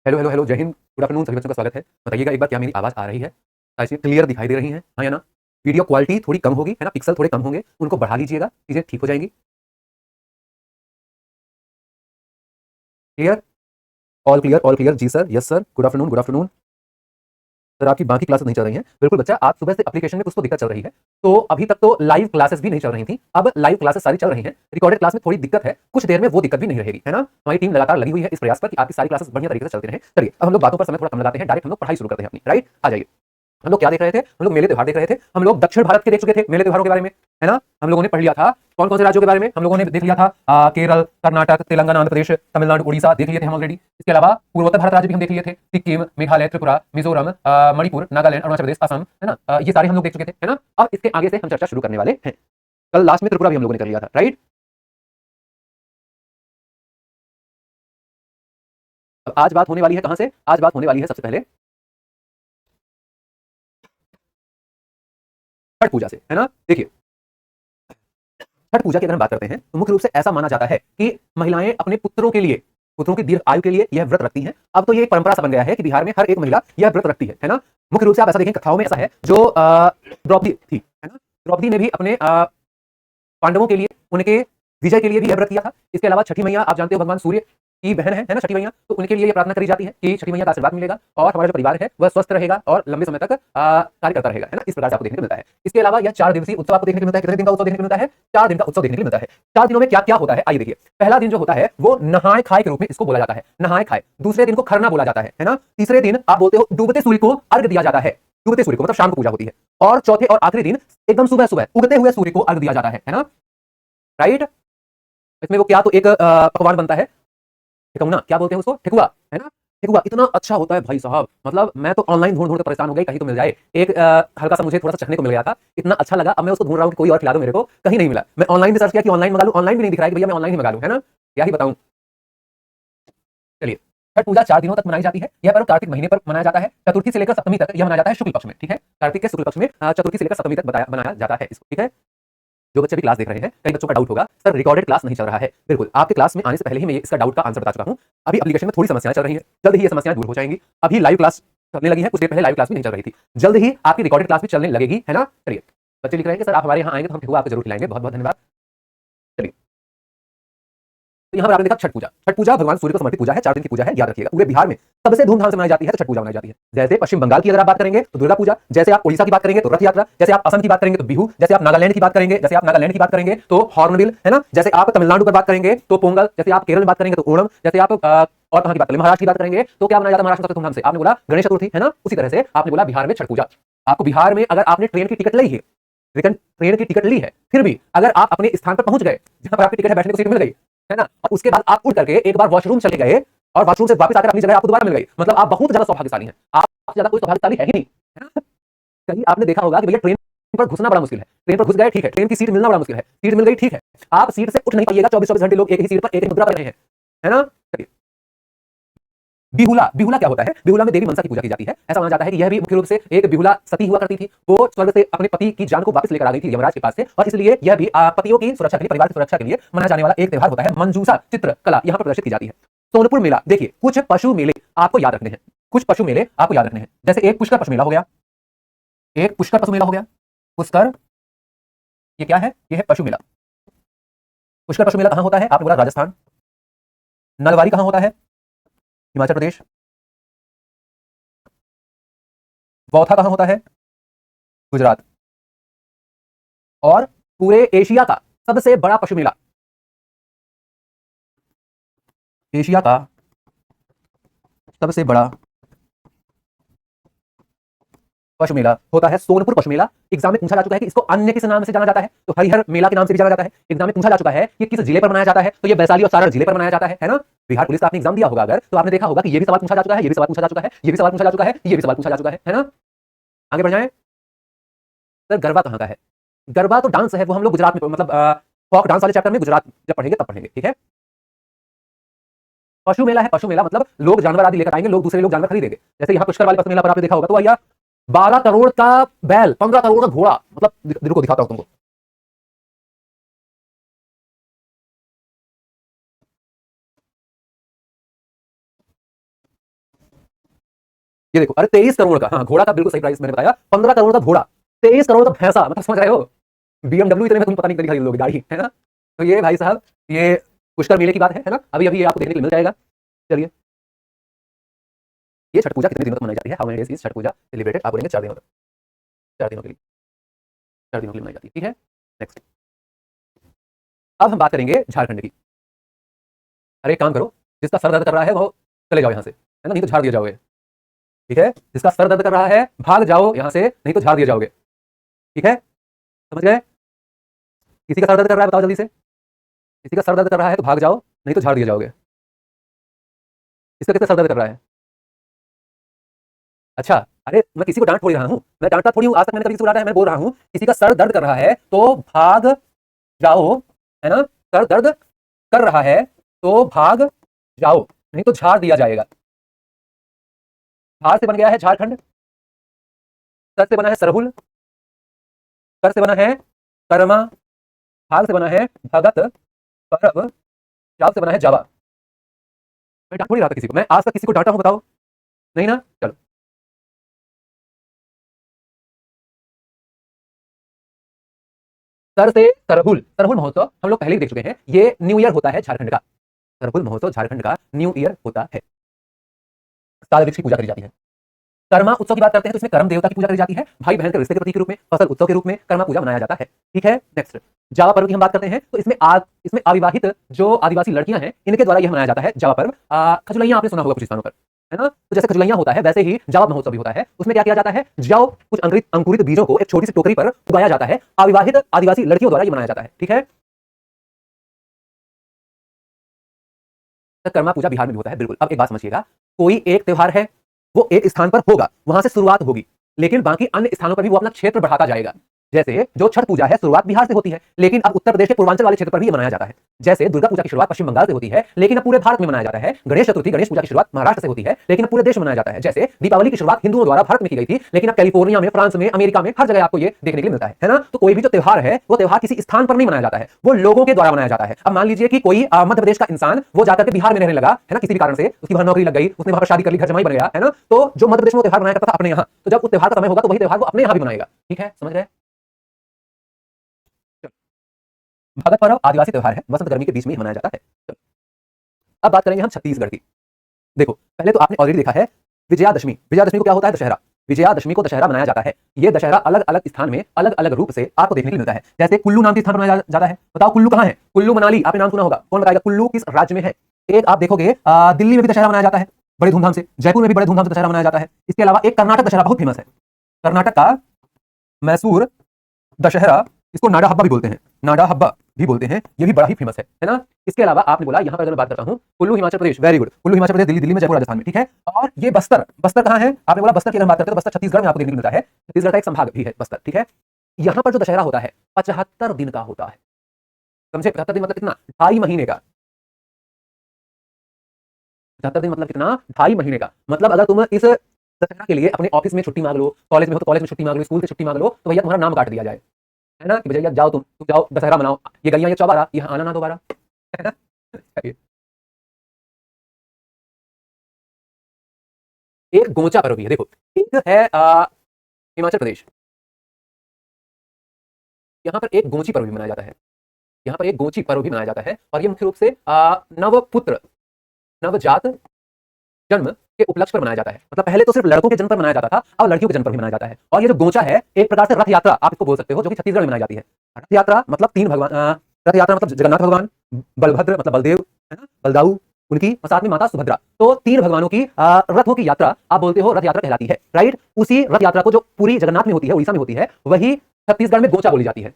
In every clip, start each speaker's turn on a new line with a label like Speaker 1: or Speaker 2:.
Speaker 1: Hello hello hello, जय Hind, good afternoon, सभी बच्चों का स्वागत है। बताइएगा एक बार, क्या मेरी आवाज़ आ रही है? ऐसे क्लियर दिखाई दे रही है? हाँ या ना? वीडियो क्वालिटी थोड़ी कम होगी, है ना, पिक्सल थोड़े कम होंगे, उनको बढ़ा लीजिएगा, चीज़ें ठीक हो जाएंगी। Clear? All clear, all clear जी sir, yes sir, good afternoon, good afternoon. Sir आपकी बाकी क्लासेस नहीं चल रही हैं? बिल्कुल बच्चा, आज सुबह से एप्लीकेशन में कुछ तो दिक्कत चल रही है। तो अभी तक तो लाइव क्लासेस भी नहीं चल रही थी, अब लाइव क्लासेस सारी चल रही हैं। रिकॉर्डेड क्लास में थोड़ी दिक्कत है, कुछ देर में वो दिक्कत भी नहीं रहेगी, है ना। हमारी टीम लगातार लगी हुई है इस प्रयास पर कि आपकी सारी क्लासेस बढ़िया तरीके से चलती रहे। चलिए, अब हम लोग बातों पर समय थोड़ा कम लगाते हैं, डायरेक्ट हम लोग पढ़ाई शुरू करते हैं अपनी। राइट, आ जाइए। हम लोग क्या देख रहे थे? हम लोग मेले त्योहार देख रहे थे। हम लोग दक्षिण भारत के देख चुके थे मेले त्योहारों के बारे में, है ना। हम लोगों ने पढ़ लिया था कौन कौन से राज्यों के बारे में, हम लोगों ने देख लिया था केरल, कर्नाटक, तेलंगाना, आंध्र प्रदेश, तमिलनाडु, उड़ीसा देख लिए थे हम ऑलरेडी। इसके अलावा पूर्वोत्तर भारत राज्य भी हम देख लिए थे, सिक्किम, मेघालय, त्रिपुरा, मिजोरम, मणिपुर, नागालैंड, अरुणाचल प्रदेश, असम, है ना। ये सारे हम लोग देख चुके थे, है ना। अब इसके आगे से हम चर्चा शुरू करने वाले हैं। कल लास्ट में त्रिपुरा भी हम लोगों ने कर लिया था, राइट। अब आज बात होने वाली है कहां से? आज बात होने वाली है सबसे पहले छठ पूजा से, है ना। देखिए, छठ पूजा की अगर हम बात करते हैं तो मुख्य रूप से ऐसा माना जाता है कि महिलाएं अपने पुत्रों के लिए, पुत्रों की दीर्घ आयु के लिए यह व्रत रखती हैं। अब तो ये एक परंपरा सा बन गया है कि बिहार में हर एक महिला यह व्रत रखती है ना। मुख्य रूप से आप ऐसा देखें, कथाओं में ऐसा है, जो द्रौपदी थी, है ना, द्रौपदी ने भी अपने पांडवों के लिए, उनके विजय के लिए भी यह व्रत किया था। इसके अलावा छठी मैया, आप जानते हो, भगवान सूर्य की बहन है ना, छठी मैया। तो उनके लिए यह प्रार्थना करी जाती है कि छठी मैया का आशीर्वाद मिलेगा और हमारा जो परिवार है वह स्वस्थ रहेगा और लंबे समय तक कार्य करता रहेगा, है ना। इस प्रकार से आपको देखने को मिलता है। इसके अलावा यह 4 दिवसीय उत्सव आपको देखने को मिलता है। कितने दिन का उत्सव देखने को मिलता है? 4 दिन का उत्सव देखने को मिलता है। 4 दिनों में क्या क्या होता है, आइए देखिए। पहला दिन जो होता है वो नहाय खाए के रूप में इसको बोला जाता है, नहाय खाए। दूसरे दिन को खरना बोला जाता है ना। तीसरे दिन आप बोलते हो डूबते सूर्य को अर्घ दिया जाता है, डूबते सूर्य को मतलब शाम को पूजा होती है। और चौथे और आखिरी दिन एकदम सुबह सुबह उगते हुए सूर्य को अर्घ दिया जाता है ना। राइट। इसमें वो क्या तो एक पकवान बनता है, ठिकौना क्या बोलते हैं उसको, ठेकुआ, है ना। ठेकुआ इतना अच्छा होता है भाई साहब, मतलब मैं तो ऑनलाइन ढूंढ ढूंढ कर परेशान हो गई, कहीं तो मिल जाए। एक हल्का सा मुझे थोड़ा सा चखने को मिल गया था, इतना अच्छा लगा। अब मैं उसको ढूंढ रहा हूँ कि कोई और खिला दो मेरे को, कहीं नहीं मिला। मैं ऑनलाइन भी सर्च किया कि ऑनलाइन मंगा लूं, ऑनलाइन भी नहीं दिख रहा है कि भैया मैं ऑनलाइन ही मंगा लूं, है ना। क्या ही बताऊं। चलिए, छठ पूजा 4 दिनों तक मनाई जाती है। यह पर्व कार्तिक महीने पर मनाया जाता है। चतुर्थी से लेकर सप्तमी तक यह मनाया जाता है शुक्ल पक्ष में, ठीक है। कार्तिक के शुक्ल पक्ष में चतुर्थी से लेकर सप्तमी तक मनाया जाता है इसको, ठीक है। जो बच्चे भी क्लास देख रहे हैं, कई बच्चों का डाउट होगा, सर रिकॉर्डेड क्लास नहीं चल रहा है। बिल्कुल, आपके क्लास में आने से पहले ही मैं इसका डाउट का आंसर बता चुका हूं। अभी एप्लीकेशन में थोड़ी समस्याएं चल रही हैं, जल्द ही ये समस्याएं दूर हो जाएंगी। अभी लाइव क्लास चलने लगी है, कुछ देर पहले लाइव क्लास भी नहीं चल रही थी, जल्द ही आपकी रिकॉर्डेड क्लास भी चलने लगेगी, है ना। चलिए, बच्चे लिख रहे हैं कि सर आप हमारे यहाँ आएंगे तो हम ठेकुआ आपको जरूर खिलाएंगे, बहुत बहुत धन्यवाद। चलिए, तो यहाँ पर आपने देखा छठ पूजा। छठ पूजा भगवान सूर्य को समर्पित पूजा है, 4 दिन की पूजा है, याद रखिएगा। पूरे बिहार में सबसे धूमधाम से मनाई जाती है तो छठ पूजा मनाई जाती है। जैसे पश्चिम बंगाल की अगर आप बात करेंगे तो दुर्गा पूजा, जैसे आप उड़ीसा की बात करेंगे तो रथ यात्रा, जैसे आप असम की बात करेंगे तो बिहू, जैसे आप नागालैंड की बात करेंगे, तो हॉर्नबिल, है ना। जैसे आप तमिलनाडु पर बात करेंगे तो पोंगल, जैसे आप केरल में बात करेंगे तो ओणम, जैसे आप और कहां की बात करें, महाराष्ट्र की बात करेंगे तो क्या मनाया जाता है महाराष्ट्र में सबसे धूमधाम से? आपने बोला गणेश चतुर्थी, है ना। उसी तरह से आपने बोला बिहार में छठ पूजा। आपको बिहार में अगर आपने ट्रेन की टिकट ली है, ट्रेन की टिकट ली है, फिर भी अगर आप अपने स्थान पर पहुंच गए जहां पर आपकी टिकट है, बैठने को सीट मिल गई, है ना, और उसके बाद आप उठ करके एक बार वॉशरूम चले गए और वॉशरूम से वापस आकर अपनी जगह आपको दोबारा मिल गई, मतलब आप बहुत ज्यादा सौभाग्यशाली हैं। आपसे ज्यादा कोई सौभाग्यशाली है ही नहीं, है ना? कहीं आपने देखा होगा कि भैया ट्रेन पर घुसना बड़ा मुश्किल है, ट्रेन पर घुस गए ठीक है, ट्रेन की सीट मिलना बड़ा मुश्किल है, सीट मिल गई ठीक है, आप सीट से उठ नहीं पाइएगा। 24-24 घंटे लोग एक ही सीट पर एक ही मुद्रा पर रहे हैं, है ना। बिहुला, बिहुला क्या होता है? बिहुला में देवी मनसा की पूजा की जाती है। ऐसा माना जाता है कि यह भी मुख्य रूप से एक बिहुला सती हुआ करती थी। वो स्वर्ग से अपने पति की जान को वापस लेकर आ गई थी यमराज के पास से, और इसलिए यह भी पतियों की सुरक्षा के लिए, परिवार की सुरक्षा के लिए मनाया जाने वाला एक त्यौहार होता है। मंजूषा चित्र कला यहाँ पर प्रदर्शित की जाती है। सोनपुर मेला, देखिए कुछ पशु मेले आपको याद रखने हैं, कुछ पशु मेले आपको याद रखने हैं। जैसे एक पुष्कर पशु मेला हो गया, एक पुष्कर पशु मेला हो गया, पुष्कर, ये क्या है? ये है पशु मेला। पुष्कर पशु मेला कहां होता है? आपने बोला राजस्थान। नलवारी कहां होता है? हिमाचल प्रदेश। बौथा कहां होता है? गुजरात। और पूरे एशिया का सबसे बड़ा पशु मेला, एशिया का सबसे बड़ा पशु मेला होता है सोनपुर पशु मेला। एग्जाम में पूछा जा चुका है कि इसको अन्य किस नाम से जाना जाता है, तो हरिहर मेला के नाम से भी जाना जाता है। एग्जाम में पूछा जा चुका है कि किस जिले पर मनाया जाता है, तो ये वैशाली और सारण जिले पर मनाया जाता है ना। बिहार पुलिस का आपने एग्जाम दिया होगा अगर, तो आपने देखा होगा कि ये भी सवाल पूछा जा चुका है, ये भी सवाल पूछा जा चुका है, ये भी सवाल पूछा जा चुका है, ये भी सवाल पूछा जा चुका है ना। आगे बढ़ जाए। सर गरबा कहाँ का है? गरबा तो डांस है, वो हम लोग गुजरात में, मतलब फोक डांस वाले चैप्टर में गुजरात जब पढ़ेंगे तब पढ़ेंगे, ठीक है। पशु मेला है, पशु मेला मतलब लोग जानवर आदि लेकर आएंगे, लोग दूसरे लोग जानवर खरीदेंगे। जैसे यहाँ पुष्कर वाले पशु मेला पर आपने देखा होगा, तो भैया 12 करोड़ का बैल, 15 करोड़ का घोड़ा, मतलब दिल को दिखाता हूं तुमको। ये देखो, अरे 23 करोड़ का, हाँ घोड़ा का बिल्कुल सही प्राइस मैंने बताया, 15 करोड़ का घोड़ा, 23 करोड़ का भैंसा, मतलब समझ रहे हो। BMW इतने में तुम पता नहीं कितनी खरीद लोगे गाड़ी, है ना। तो ये भाई साहब, ये पुष्कर मेले की बात है ना, अभी अभी ये आपको देखने के लिए मिल जाएगा। चलिए, ये छठ पूजा कितने दिनों तक मनाई जाती है, how many days is Chhath Puja celebrated, आप बोलेंगे 4 दिनों तक, 4 दिनों के लिए, 4 दिनों के लिए मनाई जाती है, ठीक है। नेक्स्ट, अब हम बात करेंगे झारखंड की। अरे एक काम करो, जिसका सर दर्द कर रहा है वो चले जाओ यहाँ से, है ना, नहीं तो झाड़ दिए जाओगे, ठीक है। जिसका सर दर्द कर रहा है भाग जाओ यहाँ से, नहीं तो झाड़ दिए जाओगे, ठीक है, समझ गए। किसी का सर दर्द कर रहा है बताओ जल्दी से, किसी का सर दर्द कर रहा है तो भाग जाओ, नहीं तो झाड़ दिए जाओगे। इसका कितना सर दर्द कर रहा है? अच्छा, अरे मैं किसी को डांट थोड़ी रहा हूँ, मैं डांटता थोड़ी हूँ, आज तक मैंने कभी किसी को डांटा है? मैं बोल रहा हूँ किसी का सर दर्द कर रहा है तो भाग जाओ, है ना, सर दर्द कर रहा है तो भाग जाओ, नहीं तो झाड़ दिया जाएगा। झाड़ से बन गया है झारखंड, सर से बना है सरहुल, कर से बना है कर्मा, भाग से बना है भगत, परब, जाव से बना है जावा। मैं डांट थोड़ी रहा था किसी को, मैं आज तक किसी को डांटा हूँ बताओ? नहीं ना, चलो। सर से सरहुल, सरहुल महोत्सव हम लोग पहले ही देख चुके हैं, ये न्यू ईयर होता है झारखंड का, सरहुल महोत्सव झारखंड का न्यू ईयर होता है, साल वृक्ष की पूजा करी जाती है। कर्मा उत्सव की बात करते हैं तो इसमें कर्म देवता की पूजा करी जाती है, भाई बहन के रिश्ते के प्रतीक के रूप में, फसल उत्सव के रूप में कर्मा पूजा मनाया जाता है, ठीक है। नेक्स्ट, जावा पर्व की हम बात करते हैं तो इसमें अविवाहित जो आदिवासी लड़कियां हैं इनके द्वारा यह मनाया जाता है जावा पर्व। खजुलैया आपने सुना होगा कुछ स्थानों पर, है ना, तो जैसे खजुलैया होता है वैसे ही जावा महोत्सव भी होता है। उसमें क्या किया जाता है, जाओ कुछ अंकुरित बीजों को एक छोटी सी टोकरी पर उगाया जाता है, अविवाहित आदिवासी लड़कियों द्वारा यह मनाया जाता है, ठीक है। कर्मा पूजा बिहार में भी होता है, बिल्कुल। अब एक बात समझिएगा, कोई एक त्योहार है वो एक स्थान पर होगा, वहां से शुरुआत होगी, लेकिन बाकी अन्य स्थानों पर भी वो अपना क्षेत्र बढ़ाता जाएगा। जैसे जो छठ पूजा है शुरुआत बिहार से होती है, लेकिन अब उत्तर प्रदेश के पूर्वांचल वाले क्षेत्र पर भी ये मनाया जाता है। जैसे दुर्गा पूजा की शुरुआत पश्चिम बंगाल से होती है, लेकिन अब पूरे भारत में मनाया जाता है। गणेश चतुर्थी, गणेश पूजा की शुरुआत महाराष्ट्र से होती है, लेकिन अब पूरे देश में मनाया जाता है। जैसे दीपावली की शुरुआत हिंदुओं द्वारा भारत में की गई थी, लेकिन अब कैलिफोर्निया में, फ्रांस में, अमेरिका में, हर जगह आपको ये देखने के लिए मिलता है ना। तो कोई भी जो त्योहार है वो त्योहार किसी स्थान पर नहीं मनाया जाता है, वो लोगों के द्वारा मनाया जाता है। अब मान लीजिए कि कोई मध्य प्रदेश का इंसान वो जाकर के बिहार में रहने लगा, है ना, किसी भी कारण से उसकी वहां नौकरी लग गई, उसने वहां पर शादी कर ली, घर जमाई बन गया, है ना, तो जो मध्य प्रदेश में त्योहार मनाया करता था अपने यहाँ, तो जब उस त्योहार का समय होगा तो वही त्योहार वो अपने यहाँ भी मनाएगा, ठीक है, समझ गए। भगत पर्व आदिवासी त्योहार है, वसंत गर्मी के बीच में ही मनाया जाता है। चलो, अब बात करेंगे हम छत्तीसगढ़ की। देखो, पहले तो आपने ऑलरेडी देखा है विजयादशमी। विजयादशमी को क्या होता है? दशहरा। विजयादशमी को दशहरा मनाया जाता है। ये दशहरा अलग अलग स्थान में अलग अलग रूप से आपको देखने के लिए मिलता है। जैसे कुल्लू नाम के स्थान पर मनाया जाता है। बताओ कुल्लू कहाँ है? कुल्लू मनाली, आपने नाम सुना होगा, कौन बताएगा कुल्लू किस राज्य में है? एक आप देखोगे दिल्ली में भी दशहरा मनाया जाता है बड़े धूमधाम से, जयपुर में भी बड़े धूमधाम से दशहरा मनाया जाता है। इसके अलावा एक कर्नाटक दशहरा बहुत फेमस है, कर्नाटक का मैसूर दशहरा, इसको नाडा हब्बा भी बोलते हैं, नाडा हब्बा भी बोलते हैं, ये भी बड़ा ही फेमस है ना। इसके अलावा आपने बोला यहाँ पर अगर मैं बात करता हूँ कुल्लू हिमाचल प्रदेश, वेरी गुड, कुल्लू हिमाचल प्रदेश, दिल्ली, दिल्ली में, जयपुर राजस्थान में, ठीक है। और ये बस्तर, बस्तर कहाँ है? आपने बोला बस्तर की अगर बात करते हैं तो बस्तर छत्तीसगढ़ में आपको देखने को मिलता है, छत्तीसगढ़ का एक संभाग भी है बस्तर, ठीक है। यहाँ पर जो दशहरा होता है 75 दिन का होता है, समझे? 75 दिन मतलब कितना? 2.5 महीने का। 75 दिन मतलब कितना? 2.5 महीने का। मतलब अगर तुम इस दशहरा के लिए अपने ऑफिस में छुट्टी मांग लो, कॉलेज में हो तो कॉलेज में छुट्टी मांग लो, स्कूल से छुट्टी मांग लो, तो भैया तुम्हारा नाम काट दिया जाए, है ना, कि भैया जाओ, तुम जाओ दशहरा मनाओ, ये गलियां ये चौबारा यहाँ आना ना दोबारा, है ना। एक गोचा पर्व भी है, देखो, एक है हिमाचल प्रदेश, यहाँ पर एक गोची पर्व भी मनाया जाता है, यहाँ पर एक गोची पर्व भी मनाया जाता है, और ये मुख्य रूप से नवपुत्र, नवजात जन्म के उपलक्ष्य पर मनाया जाता है। मतलब पहले तो सिर्फ लड़कों के जन्म पर मनाया जाता था, अब लड़कियों के जन्म पर भी मनाया जाता है। और ये जो गोचा है एक प्रकार से रथ यात्रा आप इसको बोल सकते हो, जो कि छत्तीसगढ़ में मनाई जाती है। रथ यात्रा मतलब 3 भगवान, रथ यात्रा मतलब जगन्नाथ भगवान, बलभद्र मतलब बलदेव, है ना, बलदाऊ उनकी, और साथ में माता सुभद्रा, तो 3 भगवानों की रथों की यात्रा आप बोलते हो रथ यात्रा कहलाती है, राइट। उसी रथ यात्रा को जो पूरी जगन्नाथ में होती है, उड़ीसा में होती है, वही छत्तीसगढ़ में गोचा बोली जाती है,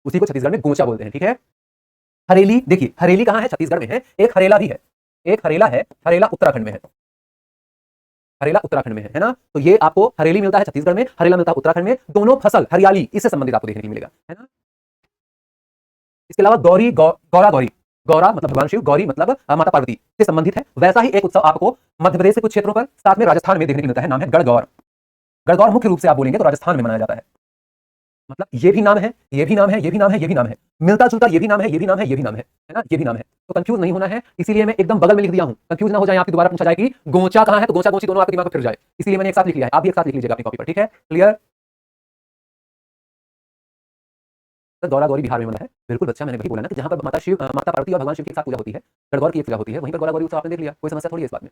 Speaker 1: उसी को छत्तीसगढ़ में गोचा बोलते हैं, ठीक है। हरेली, देखिए हरेली कहाँ है? छत्तीसगढ़ में है। एक हरेला भी है, एक हरेला है, हरेला उत्तराखंड में है, हरेला उत्तराखंड में है ना। तो ये आपको हरेली मिलता है छत्तीसगढ़ में, हरेला मिलता है उत्तराखंड में, दोनों फसल हरियाली इससे संबंधित आपको देखने को मिलेगा, है ना। इसके अलावा गौरी, गौरा गौरी, गौरा मतलब भगवान शिव, गौरी मतलब माता पार्वती से संबंधित है। वैसा ही एक उत्सव आपको मध्य प्रदेश के कुछ क्षेत्रों पर, साथ में राजस्थान में देखने को मिलता है, नाम है गणगौर। गणगौर मुख्य रूप से आप बोलेंगे तो राजस्थान में मनाया जाता है। मतलब ये भी नाम है, ये भी नाम है, ये भी नाम है, ये भी नाम है, मिलता जुलता ये भी नाम है, ये भी नाम है, ये भी नाम है ना, ये भी नाम है। तो कंफ्यूज नहीं होना है, इसीलिए मैं एकदम बगल में लिख दिया हूं, कंफ्यूज ना हो जाए, आपकी दोबारा पूछा जाए कि गोचा कहां है, तो गोचा गोची दोनों आपके दिमाग में फिर जाए, इसलिए मैंने एक साथ लिख लिया है। आप भी एक साथ लिख लीजिएगा अपनी कॉपी पर, ठीक है, क्लियर। तो गौरा गौरी बिहार में मना है, बिल्कुल बच्चा, मैंने वही बोला ना कि जहां पर माता पार्वती और भगवान शिव की एक साथ पूजा होती है, गणगौर की एक पूजा होती है, वहीं पर गौरा गौरी उत्सव आपने देख लिया, कोई समस्या थोड़ी है इस बात में।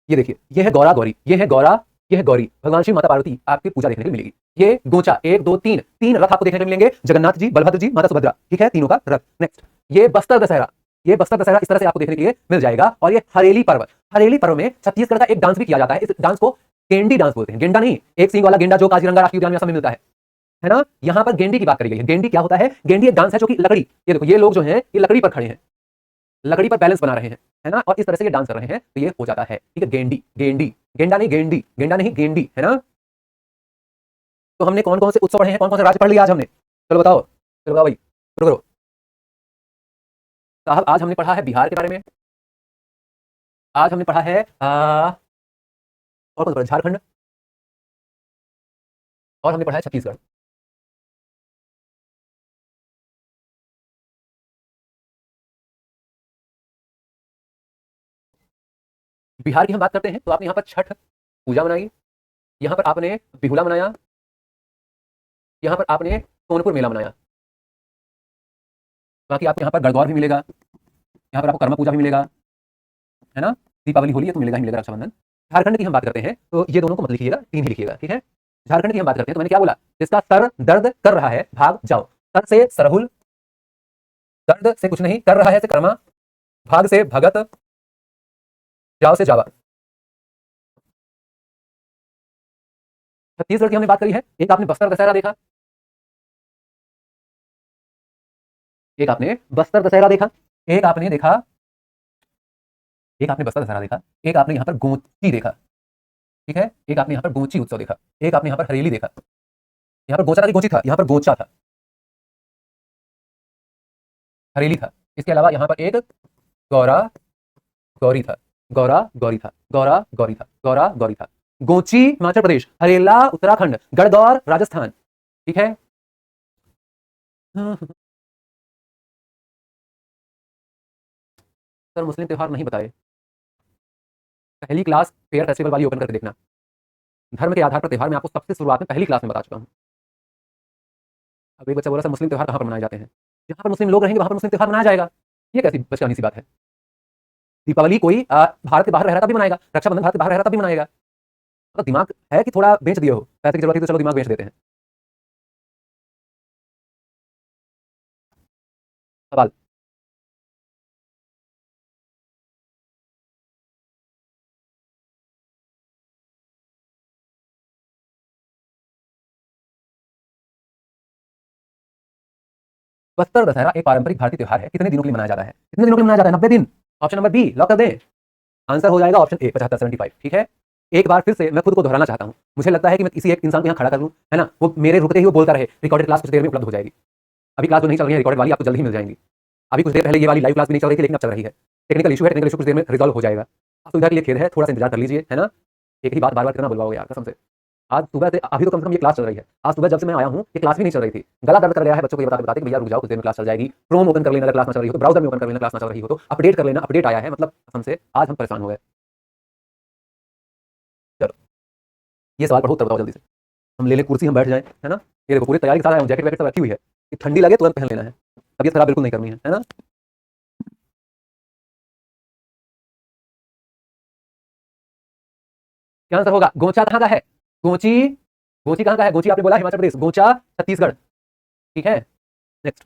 Speaker 1: ये देखिए, ये है गौरा गौरी, ये है गौरा, ये है गौरी, भगवान शिव माता पार्वती आपकी पूजा देखने को मिलेगी। ये गोचा, एक दो तीन, तीन रथ आपको देखने को मिलेंगे, जगन्नाथ जी, बलभद्र जी, माता सुभद्रा, ठीक है, तीनों का रथ। नेक्स्ट, ये बस्तर दशहरा, ये बस्तर दशहरा इस तरह से आपको देखने के लिए मिल जाएगा। और ये हरेली पर्व, हरेली पर्व में छत्तीसगढ़ का एक डांस भी किया जाता है, इस डांस को गेंडी डांस बोलते हैं, गेंडा नहीं, एक सींग वाला गेंडा जो काजीरंगा राष्ट्रीय उद्यान में असम में मिलता है ना। यहाँ पर गेंडी की बात करी गई है। गेंडी क्या होता है? गेंडी एक डांस है जो कि लकड़ी, ये देखो ये लोग जो है ये लकड़ी पर खड़े हैं, लकड़ी पर बैलेंस बना रहे हैं, है ना, और इस तरह से ये डांस कर रहे हैं, तो ये हो जाता है, ठीक है, गेंडी, गेंडी, गेंडा नहीं गेंडी, गेंडा नहीं गेंडी, है ना। तो हमने कौन कौन से उत्सव पढ़े हैं, कौन कौन से राज्य पढ़ लिया आज हमने, चलो बताओ, चलो बताओ भाई, शुरू करो साहब। आज हमने पढ़ा है बिहार के बारे में, आज हमने पढ़ा है और कौन सा पढ़ा? झारखंड, और हमने पढ़ा है छत्तीसगढ़। बिहार की हम बात करते हैं तो आपने यहाँ पर छठ पूजा मनाई, यहाँ पर आपने बिहुला मनाया, यहाँ पर आपने सोनपुर मेला मनाया, बाकी आपको यहाँ पर गणगौर भी मिलेगा, यहाँ पर आपको कर्मा पूजा भी मिलेगा, है ना, दीपावली होली है तो मिलेगा ही मिलेगा, रक्षाबंधन। झारखंड की हम बात करते हैं तो ये दोनों को मत लिखिएगा, तीन ही लिखिएगा, ठीक है। झारखंड की हम बात करते हैं तो मैंने क्या बोला, जिसका सर दर्द कर रहा है भाग जाओ, सर से सरहुल, दर्द से कुछ नहीं, कर रहा है से कर्मा, भाग से भगत, जाओ से जावा। छत्तीसगढ़ की हमने बात करी है, एक आपने बस्तर दशहरा देखा, एक आपने बस्तर दशहरा देखा, एक आपने देखा, एक आपने बस्तर दशहरा देखा, एक आपने यहाँ पर गोची देखा, ठीक है, एक आपने यहाँ पर गोची उत्सव देखा, एक आपने यहाँ पर हरेली देखा, यहाँ पर गोचा था कि गोची था, यहाँ पर गोचा था, हरेली था। इसके अलावा यहाँ पर एक गौरा गौरी था, गौरा गौरी था, गौरा गौरी था, गौरा गौरी था। गोची हिमाचल प्रदेश, हरेला उत्तराखंड, गणगौर राजस्थान, ठीक है। सर मुस्लिम त्योहार नहीं बताए, पहली क्लास फेयर फेस्टिवल वाली ओपन करके देखना, धर्म के आधार पर त्योहार मैं आपको सबसे शुरुआत में पहली क्लास में बता चुका हूँ। अब एक बच्चा बोला सर मुस्लिम त्योहार कहाँ पर मनाए जाते हैं, जहाँ पर मुस्लिम लोग रहेंगे वहाँ पर मुस्लिम त्योहार मनाया जाएगा, ये कैसी बचकानी सी बात है। दीपावली कोई भारत के बाहर रह रहा तब भी मनाएगा, रक्षाबंधन भारत के बाहर रह रहा तब भी मनाएगा, मतलब दिमाग है कि थोड़ा बेच दिए हो, पैसे की जरूरत थी तो चलो दिमाग बेच देते हैं। सवाल, बस्तर दशहरा एक पारंपरिक भारतीय त्योहार है, कितने दिनों के लिए मनाया जाता है, कितने दिनों के लिए मनाया जाता है? 90 दिन। ऑप्शन नंबर बी लॉक कर दें, आंसर हो जाएगा ऑप्शन ए 75-75, ठीक है। एक बार फिर से मैं खुद को दोहराना चाहता हूं, मुझे लगता है कि मैं किसी एक इंसान को यहाँ खड़ा कर लूं, है ना, वो मेरे रुकते ही वो बोलता रहे, रिकॉर्डेड क्लास कुछ देर में उपलब्ध हो जाएगी। अभी क्लास जो नहीं चल रही है रिकॉर्डेड वाली आपको जल्द ही मिल जाएंगी, अभी कुछ देर पहले ये वाली लाइव क्लास भी नहीं चल रही थी लेकिन अब चल रही है, टेक्निकल इशू है, टेक्निकल इशू कुछ देर में रिजॉल्व हो जाएगा। सुविधा के लिए खेद है, थोड़ा सा इंतजार कर लीजिए, है ना, एक ही बात बार बार करना बुलवाओगे यार कसम से। आज सुबह से अभी तो कम से कम ये क्लास चल रही है, आज सुबह जब से मैं आया हूँ ये क्लास भी नहीं चल रही थी, गला दर्द कर गया है, बच्चों को ये बताते बताते कि भैया रुक जाओ कुछ देर में क्लास चल जाएगी, क्रोम ओपन कर लेना अगर क्लास ना चल रही हो तो, ब्राउजर में ओपन कर लेना क्लास ना चल रही हो तो, अपडेट कर लेना, अपडेट आया है, मतलब कसम से आज हम परेशान हो गए। चलो ये सवाल पढ़ो उत्तर बताओ जल्दी से, हम ले लें कुर्सी, हम बैठ जाएं, है ना। ये देखो पूरी तैयारी के साथ आया हूं, जैकेट वैकेट सब रखी हुई है कि ठंडी लगे तुरंत पहन लेना है, तबीयत खराब बिल्कुल नहीं करनी है ना। क्या आंसर होगा? गोचा कहाँ का है? गोची, गोची कहाँ का है? गोची आपने बोला हिमाचल प्रदेश, गोचा छत्तीसगढ़, ठीक है। नेक्स्ट,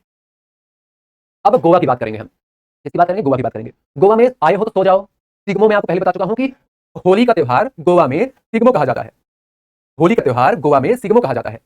Speaker 1: अब गोवा की बात करेंगे हम, किसकी बात करेंगे? गोवा की बात करेंगे। गोवा में आए हो तो सो जाओ, सिग्मो में आपको पहले बता चुका हूं कि होली का त्योहार गोवा में सिग्मो कहा जाता है, होली का त्योहार गोवा में सिग्मो कहा जाता है,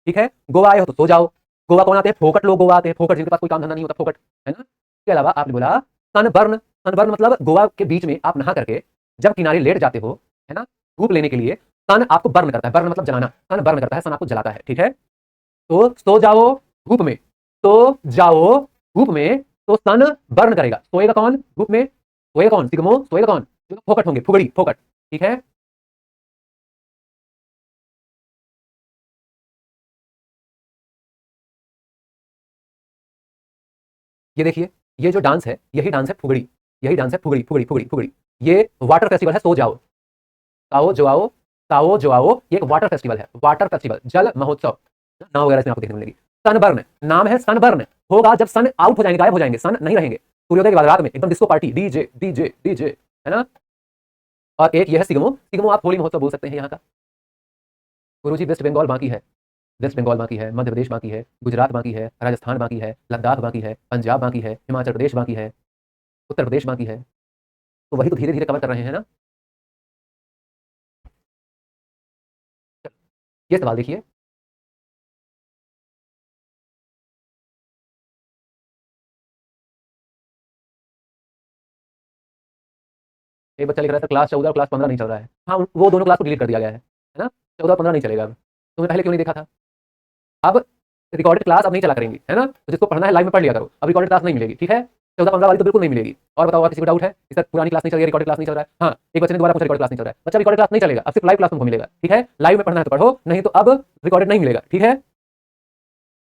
Speaker 1: ठीक है। गोवा आए हो तो सो जाओ, गोवा कौन आते हैं? फोकट लोग गोवा आते हैं, फोकट जिनके पास कोई काम धंधा नहीं होता, फोकट, है ना। इसके अलावा आपने बोला सनबर्न, सनबर्न मतलब गोवा के बीच में आप नहा करके जब किनारे लेट जाते हो, है ना, धूप लेने के लिए, सन आपको बर्न करता है, बर्न मतलब जलाना, सन बर्न करता है, सन आपको जलाता है, ठीक है। तो सो जाओ धूप में, तो जाओ धूप में, तो सन बर्न करेगा, सोएगा कौन धूप में? सोएगा कौन? सिग्मो, सोएगा कौन? जो लोग फोकट होंगे, फुगड़ी, फोकट, ठीक है। ये देखिए, ये जो डांस है, यही डांस है फुगड़ी, यही डांस है फुगड़ी, फुगड़ी, फुगड़ी, फुगड़ी। ये वाटर फेस्टिवल है, सो जाओ, ताओ जो आओ, ताओ जो आओ, ये एक वाटर फेस्टिवल है, वाटर फेस्टिवल, जल महोत्सव। नाव वगैरह इसमें आपको देखने को मिलेगी। सनबर्न, नाम है सनबर्न, होगा जब सन आउट हो जाएंगे, गायब हो जाएंगे, सन नहीं रहेंगे। सूर्योदय के बाद रात में एकदम disco party, DJ DJ DJ, है ना। और एक ये है सिगमो, सिगमो आप होली महोत्सव बोल सकते हैं यहाँ का। गुरुजी वेस्ट बंगाल बाकी है, वेस्ट बंगाल बाकी है, मध्य प्रदेश बाकी है, गुजरात बाकी है, राजस्थान बाकी है, लद्दाख बाकी है, पंजाब बाकी है, हिमाचल प्रदेश बाकी है, उत्तर प्रदेश बाकी है। तो वही तो धीरे धीरे कवर कर रहे हैं ना। ये सवाल देखिए, एक बच्चा लिख रहा था क्लास 14 और क्लास 15 नहीं चल रहा है। हाँ, वो दोनों क्लास को डिलीट कर दिया गया है ना। 14 15 नहीं चलेगा अब। तुमने पहले क्यों नहीं देखा था? अब रिकॉर्डेड क्लास अब नहीं चला करेंगी, है ना। तो जिसको पढ़ना है लाइव में पढ़ लिया करो, अब रिकॉर्डेड क्लास नहीं मिलेगी, ठीक है। 14 15 वाली तो बिल्कुल नहीं मिलेगी। और बताओ, किसी को डाउट है? इस तरह पुरानी क्लास नहीं चल रही है, रिकॉर्डेड क्लास नहीं चल रहा है। हाँ, एक बच्चे ने दोबारा पूछा रिकॉर्डेड क्लास नहीं चल रहा है। बच्चा रिकॉर्डेड क्लास नहीं चलेगा, अब सिर्फ लाइव क्लास तुमको मिलेगा, ठीक है। लाइव में पढ़ना है तो पढ़ो, नहीं तो अब रिकॉर्डेड नहीं मिलेगा, ठीक है।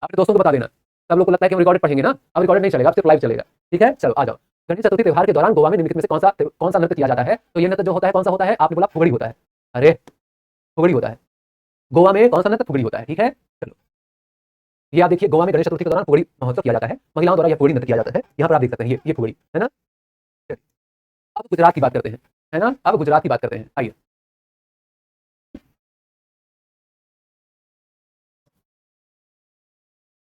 Speaker 1: अपने दोस्तों को बता देना। सब लोग को लगता है कि हम रिकॉर्डेड पढ़ेंगे ना, अब रिकॉर्डेड नहीं चलेगा, अब सिर्फ लाइव चलेगा, ठीक है। चलो आ जाओ। गणेश चतुर्थी त्योहार के दौरान गोवा में निम्नलिखित में से कौन सा नृत्य किया जाता है? तो ये नृत्य जो होता है कौन सा होता है? आपने बोला फुगड़ी होता है। अरे, फुगड़ी होता है। गोवा में कौन सा नृत्य? फुगड़ी होता है, ठीक है। चलो, ये आप देखिए, गोवा में गणेश चतुर्थी के दौरान फुगड़ी महोत्सव किया जाता है, महिलाओं द्वारा यह फुगड़ी नृत्य किया जाता है। यहाँ पर आप देख सकते हैं, ये फुगड़ी है ना। चलिए, अब गुजरात की बात करते हैं, है ना। अब गुजरात की बात करते हैं, आइए।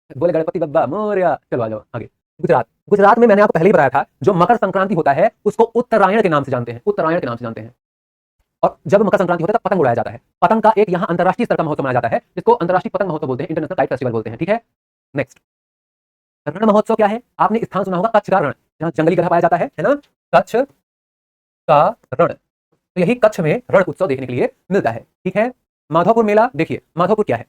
Speaker 1: बोले गणपति बप्पा मोरया। चलो आ जाओ आगे। गुजरात, गुजरात में मैंने आपको पहले ही बताया था, जो मकर संक्रांति होता है उसको उत्तरायण के नाम से जानते हैं, उत्तरायण के नाम से जानते हैं। और जब मकर संक्रांति होता है तब पतंग उड़ाया जाता है। पतंग का एक यहाँ अंतरराष्ट्रीय स्तर का महोत्सव मनाया जाता है, जिसको अंतरराष्ट्रीय पतंग महोत्सव बोलते हैं, इंटरनेशनल काइट फेस्टिवल बोलते हैं, ठीक है। नेक्स्ट, रण महोत्सव क्या है? आपने स्थान सुना होगा, कच्छ का रण, जहाँ जंगली गधा पाया जाता है ना। कच्छ का रण, तो यही कच्छ में रण उत्सव देखने के लिए मिलता है, ठीक है। माधवपुर मेला देखिए, माधवपुर क्या है?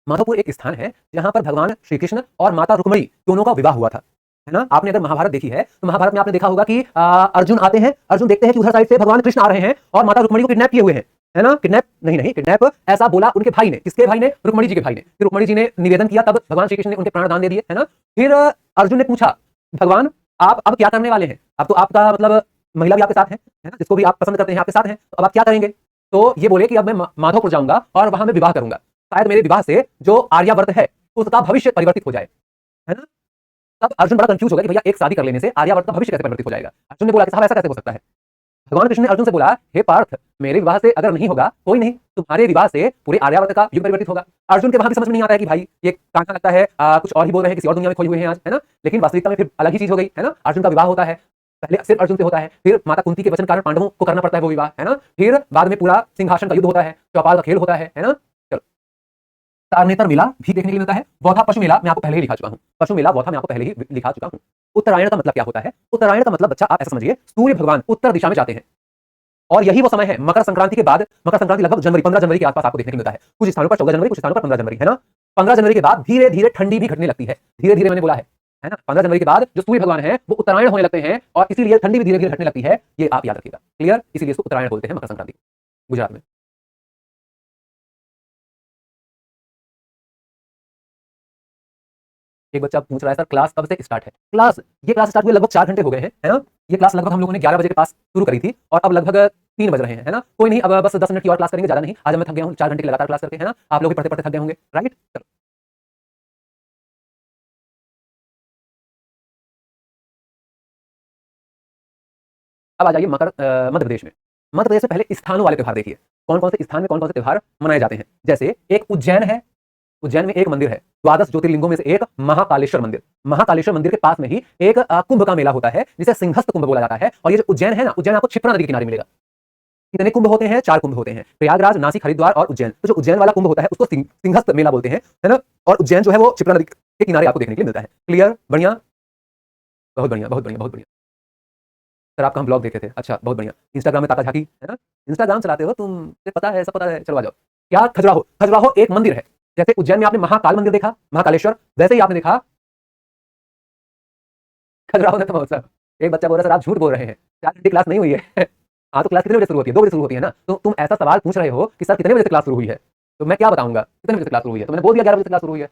Speaker 1: माधवपुर एक स्थान है जहां पर भगवान श्री कृष्ण और माता रुक्मणी दोनों का विवाह हुआ था, है ना। आपने अगर महाभारत देखी है तो महाभारत में आपने देखा होगा कि अर्जुन आते हैं, अर्जुन देखते हैं कि उधर साइड से भगवान कृष्ण आ रहे हैं और माता रुक्मणी को किडनैप किए हुए हैं, है ना। किडनैप नहीं, नहीं किडनैप ऐसा बोला उनके भाई ने। किसके भाई ने? रुक्मणी जी के भाई ने। फिर रुक्मणी जी ने निवेदन किया, तब भगवान श्री कृष्ण ने उनके प्राण दान दे दिए, है ना। फिर अर्जुन ने पूछा, भगवान आप अब क्या करने वाले हैं? अब तो आपका मतलब महिला भी आपके साथ है ना, जिसको भी आप पसंद करते हैं आपके साथ है, तो अब आप क्या करेंगे? तो ये बोले कि अब मैं माधवपुर जाऊंगा और वहां मैं विवाह करूंगा, शायद मेरे विवाह से जो आर्यावर्त है उसका भविष्य परिवर्तित हो जाए, है ना। तब अर्जुन बड़ा कंफ्यूज हो गया कि भैया एक शादी कर लेने से आर्यावर्त का भविष्य कैसे परिवर्तित हो जाएगा। अर्जुन ने बोला कि साहब ऐसा कैसे हो सकता है? भगवान कृष्ण ने अर्जुन से बोला, हे पार्थ, मेरे विवाह से अगर नहीं होगा कोई नहीं, तुम्हारे विवाह से पूरे आर्यावर्त का युग परिवर्तित होगा। अर्जुन के वहां भी समझ में नहीं आता है कि भाई ये कहां लगता है, कुछ और ही बोल रहे हैं, किसी और दुनिया में खोए हुए हैं आज, है ना। लेकिन वास्तविकता में फिर अलग ही चीज हो गई, है ना। अर्जुन का विवाह होता है, पहले सिर्फ अर्जुन से होता है, फिर माता कुंती के वचन कारण पांडवों को करना पड़ता है वो विवाह, है ना। फिर बाद में पूरा सिंहासन का युद्ध होता है, चौपाल का खेल होता है ना। चलो, तारनेतर मेला भी देखने के लिए मिलता है। वौथा पशु मेला मैं आपको पहले ही लिखा चुका हूं, पशु मेला वौथा मैं आपको पहले ही लिखा चुका हूं। उत्तरायण का मतलब क्या होता है? उत्तरायण का मतलब बच्चा आप ऐसा समझिए, सूर्य भगवान उत्तर दिशा में जाते हैं और यही वो समय है मकर संक्रांति के बाद। मकर संक्रांति लगभग जनवरी 15 जनवरी के आसपास आपको देखने को मिलता है, कुछ स्थानों पर 14 जनवरी, कुछ स्थानों पर 15 जनवरी, है ना। 15 जनवरी के बाद धीरे धीरे ठंडी भी घटने लगती है, धीरे धीरे मैंने बोला है ना। 15 जनवरी के बाद जो सूर्य भगवान है वो उत्तरायण होने लगते हैं और इसीलिए ठंडी भी धीरे धीरे घटने लगती है, ये आप याद रखिएगा, क्लियर। इसीलिए इसको उत्तरायण बोलते हैं मकर संक्रांति गुजरात में। एक बच्चा पूछ रहा है सर क्लास कब से स्टार्ट है? क्लास, ये क्लास स्टार्ट हुए लगभग 4 घंटे हो गए हैं, है ना। ये क्लास लगभग हम लोगों ने 11 बजे के पास शुरू करी थी और अब लगभग 3 बज रहे हैं, है ना। कोई नहीं, अब बस 10 मिनट की और क्लास करेंगे, ज्यादा नहीं। आज मैं थक गया हूँ 4 घंटे की लगातार क्लास करके, है ना। आप लोग भी पढ़ते पढ़ते थक गए होंगे, राइट। चलो, अब आ जाइए मध्य प्रदेश में। मध्य प्रदेश में पहले स्थानों वाले त्योहार देखिए, कौन कौन से स्थान में कौन कौन से त्योहार मनाए जाते हैं। जैसे एक उज्जैन है, उज्जैन में एक मंदिर है, द्वादश ज्योतिर्लिंगों में से एक महाकालेश्वर मंदिर। महाकालेश्वर मंदिर के पास में ही एक कुंभ का मेला होता है, जिसे सिंहस्थ कुंभ बोला जाता है। और ये जो उज्जैन है ना, उज्जैन आपको क्षिप्रा नदी के किनारे मिलेगा। कितने कुंभ होते हैं? 4 कुंभ होते हैं, प्रयागराज, नासिक, हरिद्वार और उज्जैन। तो जो उज्जैन वाला कुंभ होता है उसको सिंहस्थ मेला बोलते हैं, है ना। और उज्जैन जो है वो क्षिप्रा नदी के किनारे आपको देखने के लिए मिलता है, क्लियर, बढ़िया, बहुत बढ़िया, बहुत बढ़िया, बहुत बढ़िया। सर आपका हम ब्लॉग देखे थे, अच्छा बहुत बढ़िया। इंस्टाग्राम में ताका झाकी, है ना। इंस्टाग्राम चलाते हो तुम, पता है, सब पता है। चलो आ जाओ। क्या? खजुराहो, खजुराहो एक मंदिर है। जैसे उज्जैन में आपने महाकाल मंदिर देखा, महाकालेश्वर, वैसे ही आपने देखा खजुराहो नृत्य महोत्सव। एक बच्चा बोल रहा है सर आप झूठ बोल रहे हैं, 4 घंटे क्लास नहीं हुई है हाँ, तो क्लास कितने बजे शुरू होती है? 2 बजे शुरू होती है ना। तो तुम ऐसा सवाल पूछ रहे हो कि सर कितने बजे से क्लास शुरू हुई है, तो मैं क्या बताऊंगा कितने बजे से क्लास शुरू हुई है? तो मैंने बोल दिया 11 बजे से क्लास शुरू हुई है।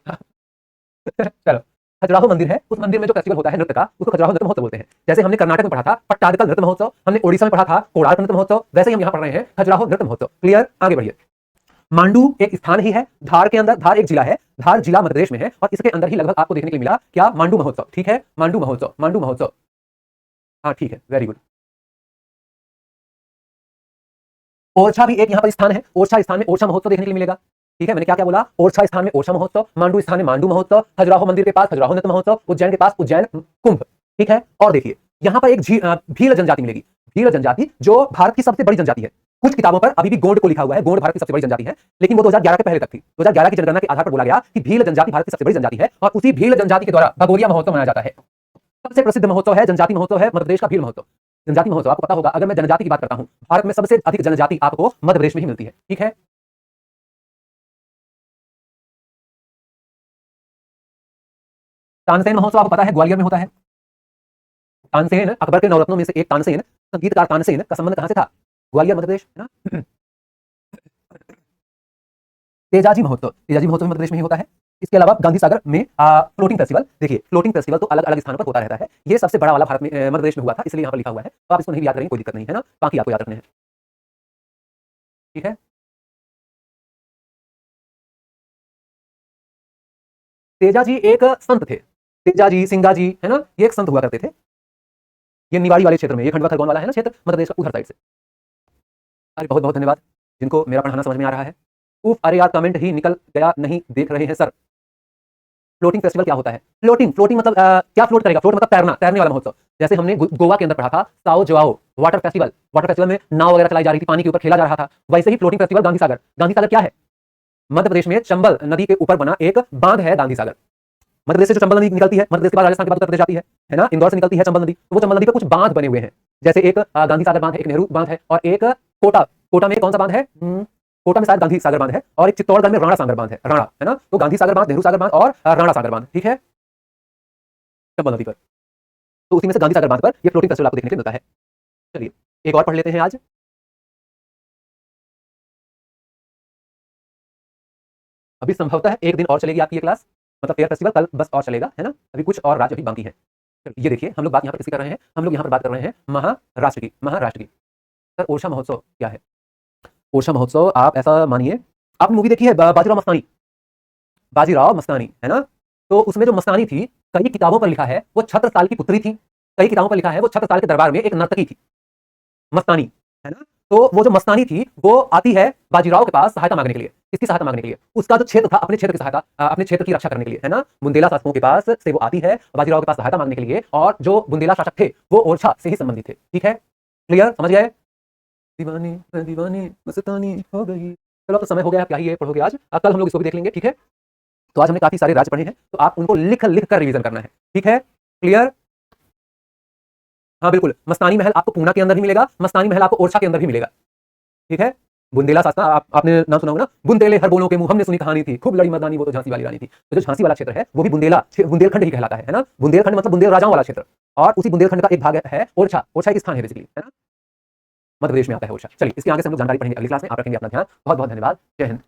Speaker 1: चलो, खजुराहो मंदिर है, उस मंदिर में जो फेस्टिवल होता है नृत्य का, उसको खजुराहो नृत्य महोत्सव बोलते हैं। जैसे हमने कर्नाटक में पढ़ा था पट्टादकल नृत्य महोत्सव, हमने ओडिशा में पढ़ा था कोणार्क नृत्य महोत्सव, वैसे ही हम यहाँ पढ़ रहे हैं खजुराहो नृत्य महोत्सव। क्लियर? आगे बढ़िए। मांडू एक स्थान ही है, धार के अंदर, धार एक जिला है, धार जिला मध्य प्रदेश में है, और इसके अंदर ही लगभग आपको देखने के लिए मिला क्या? मांडू महोत्सव। ठीक है, मांडू महोत्सव, मांडू महोत्सव। हाँ ठीक है, वेरी गुड। ओरछा भी एक यहाँ पर स्थान है, ओरछा स्थान में ओरछा महोत्सव देखने के लिए मिलेगा। ठीक है, मैंने क्या क्या बोला? ओरछा स्थान में ओरछा महोत्सव, मांडू स्थान में मांडू महोत्सव, खजुराहो मंदिर के पास खजुराहो नृत्य महोत्सव, उज्जैन के पास उज्जैन कुंभ। ठीक है, और देखिए यहाँ पर एक भील जनजाति मिलेगी, भील जनजाति जो भारत की सबसे बड़ी जनजाति है। कुछ किताबों पर अभी भी गोंड को लिखा हुआ है, गोंड भारत की सबसे बड़ी जनजाति है, लेकिन वो 2011 के पहले तक थी। 2011 की जनगणना के आधार पर बोला गया कि भील जनजाति भारत की सबसे बड़ी जनजाति है, और उसी भील जनजाति के द्वारा भगोरिया महोत्सव मनाया जाता है। सबसे प्रसिद्ध महोत्सव है, जनजाति महोत्सव है, मध्य प्रदेश का भील महोत्सव। जनजाति महोत्सव आपको पता होगा, अगर मैं जनजाति की बात करता हूं, भारत में सबसे अधिक जनजाति आपको मध्य प्रदेश में ही मिलती है। ठीक है, तानसेन महोत्सव आपको पता है ग्वालियर में होता है। तानसेन अकबर के नवरत्नों में से एक तानसेन, संगीतकार तानसेन का संबंध कहां से था? ग्वालियर मध्य प्रदेश, है ना। तेजाजी महोत्सव, तेजाजी महोत्सव मध्य प्रदेश में ही होता है। इसके अलावा गांधी सागर में फ्लोटिंग फेस्टिवल, देखिए फ्लोटिंग फेस्टिवल तो अलग अलग स्थानों पर होता रहता है। ये सबसे बड़ा वाला भारत में मध्य प्रदेश में हुआ था, इसलिए यहाँ पर लिखा हुआ है, तो आप इसको नहीं याद करेंगे कोई दिक्कत नहीं है ना, बाकी आपको याद रखने हैं। ठीक है, तेजाजी एक संत थे, तेजाजी सिंगाजी, है ना, ये एक संत हुआ करते थे। ये निवाड़ी वाले क्षेत्र में, ये खंडवा खरगोन वाला है ना क्षेत्र, मध्य प्रदेश का उधर साइड से। अरे बहुत बहुत धन्यवाद जिनको मेरा पढ़ाना समझ में आ रहा है। उफ, अरे यार कमेंट ही निकल गया, नहीं देख रहे हैं सर। फ्लोटिंग फेस्टिवल क्या होता है? फ्लोटिंग, फ्लोटिंग मतलब क्या फ्लोट करेगा? फ्लोट मतलब तैरना, तैरने वाला महोत्सव। जैसे हमने गोवा के अंदर पढ़ा था Sao Joao water festival, water festival में नाव वगैरह चलाई जा रही थी, पानी के ऊपर खेला जा रहा था। वैसे ही फ्लोटिंग फेस्टिवल गांधी सागर। गांधी सागर क्या है? मध्य प्रदेश में चंबल नदी के ऊपर बना एक बांध है गांधी सागर। मध्य प्रदेश से जो चंबल नदी निकलती है, मध्य प्रदेश के बाद राजस्थान के बाद उत्तर प्रदेश जाती है ना, इंदौर से निकलती है चंबल नदी। तो वो चंबल नदी पर कुछ बांध बने हुए हैं, जैसे एक गांधी सागर बांध है, एक नेहरू बांध है, और एक कोटा, कोटा में कौन सा बांध है? कोटा में शायद गांधी सागर बांध है, और एक चित्तौड़गढ़ में राणा सागर बांध है, राणा, है ना। तो गांधी सागर बांध, नेहरू सागर बांध और राणा सागर बांध, ठीक है, चंबल नदी पर। तो उसी में से गांधी सागर बांध पर ये फ्लोटिंग फेस्टिवल आपको देखने को मिलता है। चलिए एक और पढ़ लेते हैं आज। अभी संभवतः एक दिन और चलेगी आपकी ये क्लास, मतलब फेयर फेस्टिवल कल बस और चलेगा, है ना। अभी कुछ और राज्य अभी बाकी है। ये देखिए हम लोग बात यहाँ पर किसकी कर रहे हैं? हम लोग यहाँ पर बात कर रहे हैं महाराष्ट्र की, महाराष्ट्र की। सर ओरछा महोत्सव क्या है? ओरछा महोत्सव आप ऐसा मानिए, आपने मूवी देखी है बाजीराव मस्तानी, बाजीराव मस्तानी, है ना। तो उसमें जो मस्तानी थी, कई किताबों पर लिखा है वो छत्रसाल की पुत्री थी, कई किताबों पर लिखा है वो छत्रसाल के दरबार में एक नर्तकी थी, मस्तानी, है ना। तो वो जो मस्तानी थी वो आती है बाजीराव के पास सहायता मांगने के लिए। किसकी सहायता मांगने के लिए? उसका जो क्षेत्र था, अपने क्षेत्र की सहायता, अपने क्षेत्र की रक्षा करने के लिए, है ना। बुंदेला शासकों के पास से वो आती है बाजीराव के पास सहायता मांगने के लिए, और जो बुंदेला शासक थे वो ओरछा से ही संबंधित थे। ठीक है, क्लियर, समझ गए? दीवानी मैं दीवानी मस्तानी हो गई। चलो अब तो समय हो गया, क्या ही ये पढ़ोगे आज, कल हम लोग इसको भी देख लेंगे। ठीक है, तो आज हमने काफी सारे राज्य पढ़े हैं, तो आप उनको लिख लिख कर रिवीजन करना है। ठीक है, क्लियर। हाँ बिल्कुल, मस्तानी महल आपको पूना के अंदर ही मिलेगा, मस्तानी महल आपको ओरछा के अंदर भी मिलेगा। ठीक है, बुंदेला शासक आपने नाम सुना होगा ना, बुंदेले हर बोलों के मुंह हमने सुनी कहानी थी, खूब लड़ी मर्दानी वो तो झांसी वाली रानी थी। तो जो झांसी वाला क्षेत्र है वो भी बुंदेलखंड ही कहलाता है ना। बुंदेलखंड मतलब बुंदेल राजाओं वाला क्षेत्र, और उसी बुंदेलखंड का एक भाग है ओरछा। ओरछा एक स्थान है बेसिकली, है ना, मध्य प्रदेश में आता है ओरछा। चलिए इसके आगे से हम लोग जानकारी पढ़ेंगे अगली क्लास में। आप रखेंगे अपना ध्यान। बहुत बहुत धन्यवाद, जय हिंद।